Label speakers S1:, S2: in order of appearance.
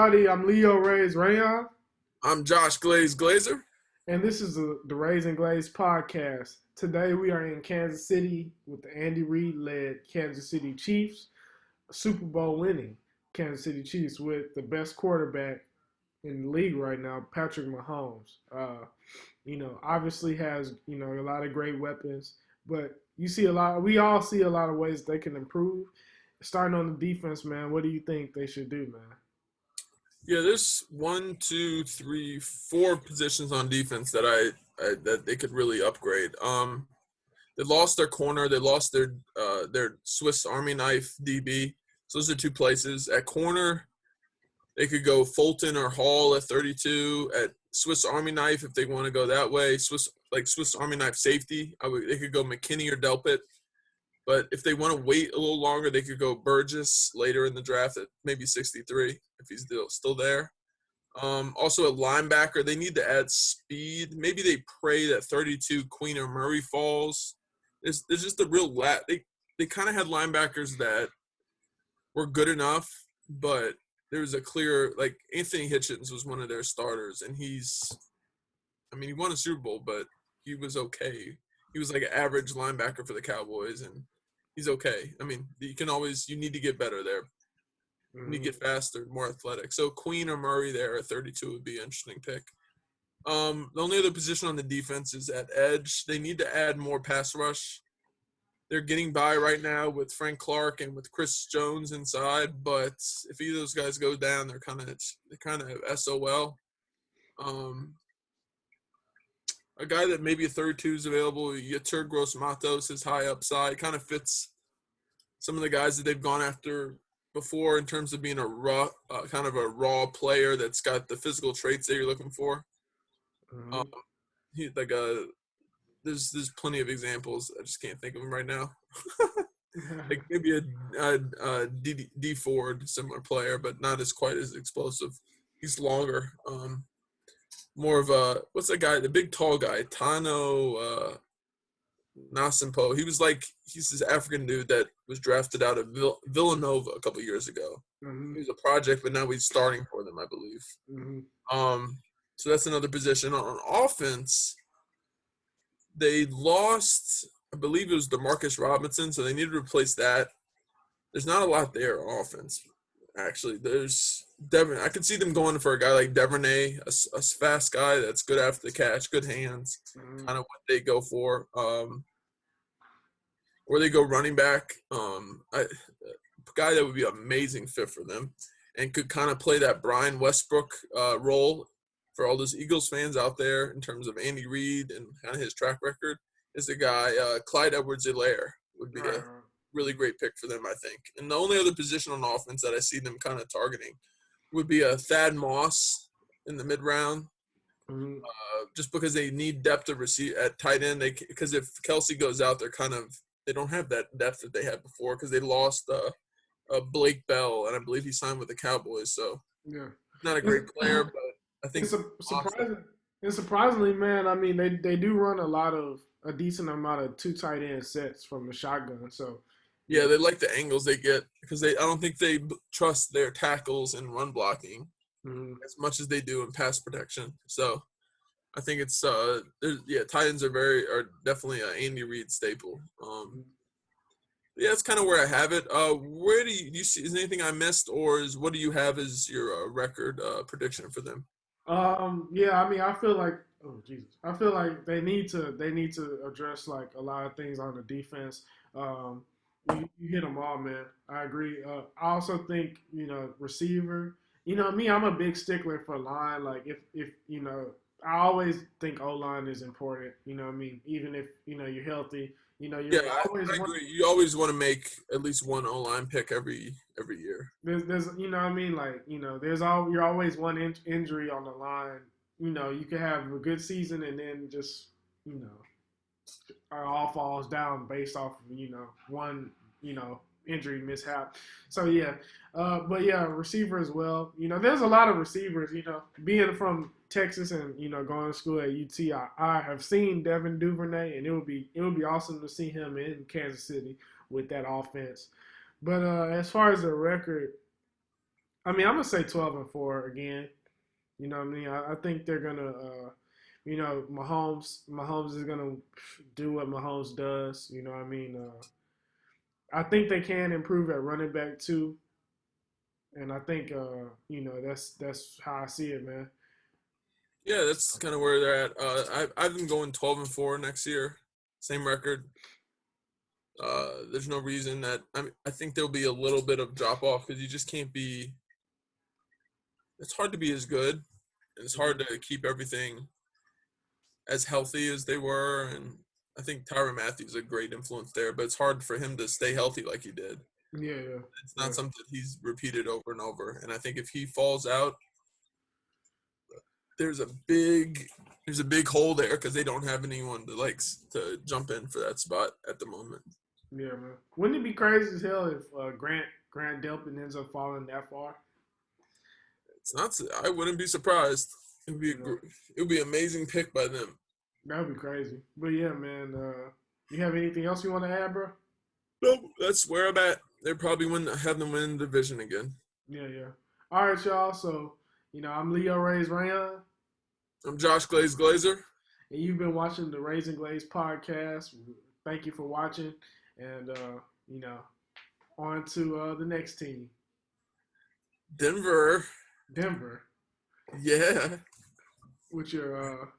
S1: everybody. I'm Leo Reyes Rayon,
S2: I'm Josh Glazer.
S1: and this is the Rays and Glaze podcast. Today we are in Kansas City with the Andy Reid led Kansas City Chiefs, Super Bowl winning Kansas City Chiefs with the best quarterback in the league right now, Patrick Mahomes. Obviously has a lot of great weapons, but you see a lot. We all see a lot of ways they can improve. Starting on the defense, man. What do you think they should do, man?
S2: Yeah, there's one, two, three, four positions on defense that they could really upgrade. They lost their corner. They lost their Swiss Army knife DB. So those are two places. At corner, they could go Fulton or Hall at 32. At Swiss Army knife, if they want to go that way, Swiss Army knife safety, they could go McKinney or Delpit. But if they want to wait a little longer, they could go Burgess later in the draft at maybe 63 if he's still there. Also at linebacker, they need to add speed. Maybe they pray that 32 Queen or Murray falls. There's just a real They kind of had linebackers that were good enough, but there was a clear Anthony Hitchens was one of their starters, and he won a Super Bowl, but he was okay. He was like an average linebacker for the Cowboys, and he's okay. You need to get better there. You need to get faster, more athletic. So Queen or Murray there at 32 would be an interesting pick. The only other position on the defense is at edge. They need to add more pass rush. They're getting by right now with Frank Clark and with Chris Jones inside, but if either of those guys go down, they're kind of SOL. A guy that maybe a 32 is available, Yetur Gross-Matos, his high upside, kind of fits some of the guys that they've gone after before in terms of being a raw, kind of a raw player that's got the physical traits that you're looking for.
S1: Mm-hmm.
S2: There's plenty of examples. I just can't think of them right now. Like maybe a D Ford, similar player, but not quite as explosive. He's longer. More of a what's that guy? The big tall guy, Tano Nasimpo. He's this African dude that was drafted out of Villanova a couple years ago.
S1: Mm-hmm.
S2: He was a project, but now he's starting for them, I believe.
S1: Mm-hmm.
S2: So that's another position. On offense, they lost, I believe it was DeMarcus Robinson, so they need to replace that. There's not a lot there on offense, actually. There's Devin. I could see them going for a guy like Devernay, a fast guy that's good after the catch, good hands, kind of what they go for. Or they go running back. A guy that would be an amazing fit for them and could kind of play that Brian Westbrook role for all those Eagles fans out there in terms of Andy Reid and kind of his track record is the guy Clyde Edwards-Helaire would be a really great pick for them, I think. And the only other position on offense that I see them kind of targeting would be a Thad Moss in the mid-round, just because they need depth to receive at tight end. Because if Kelsey goes out, they don't have that depth that they had before because they lost Blake Bell, and I believe he signed with the Cowboys. So not a great player, but I think
S1: surprisingly, man. I mean, they do run a decent amount of two tight end sets from the shotgun. So
S2: yeah, they like the angles they get because I don't think they trust their tackles in run blocking as much as they do in pass protection. So I think it's tight ends are definitely an Andy Reid staple. Yeah, that's kind of where I have it. Where do you see? Is there anything I missed, or what do you have as your record prediction for them?
S1: I feel like I feel like they need to address like a lot of things on the defense. You hit them all, man. I agree. I also think receiver. Me, I'm a big stickler for line. Like if I always think O line is important. Even if you're healthy.
S2: I agree. You always want to make at least one O line pick every year.
S1: There's you're always one injury on the line. You can have a good season and then just all falls down based off of one injury mishap. So receiver as well. There's a lot of receivers. Being from Texas and going to school at UT, I have seen Devin Duvernay, and it would be awesome to see him in Kansas City with that offense. But as far as the record, I mean, I'm gonna say 12-4 again. You know what I mean? I think they're gonna, Mahomes is gonna do what Mahomes does. You know what I mean? I think they can improve at running back too, and I think that's how I see it, man.
S2: Yeah, that's kind of where they're at. I've them going 12-4 next year, same record. There's no reason that I think there'll be a little bit of drop off because you just can't be. It's hard to be as good, and it's hard to keep everything as healthy as they were. And I think Tyrann Mathieu is a great influence there, but it's hard for him to stay healthy like he did.
S1: Yeah, yeah.
S2: It's not something he's repeated over and over. And I think if he falls out, there's a big hole there because they don't have anyone that likes to jump in for that spot at the moment.
S1: Yeah, man. Wouldn't it be crazy as hell if Grant Delpit ends up falling that far?
S2: It's not. I wouldn't be surprised. It would be an amazing pick by them.
S1: That would be crazy. But yeah, man. You have anything else you want to add, bro?
S2: No, that's where I'm at. They probably have them win the division again.
S1: Yeah, yeah. All right, y'all. So I'm Leo Reyes Rayon.
S2: I'm Josh Glazer.
S1: And you've been watching the Raising Glaze podcast. Thank you for watching. And, on to the next team.
S2: Denver.
S1: Denver.
S2: Yeah.
S1: With your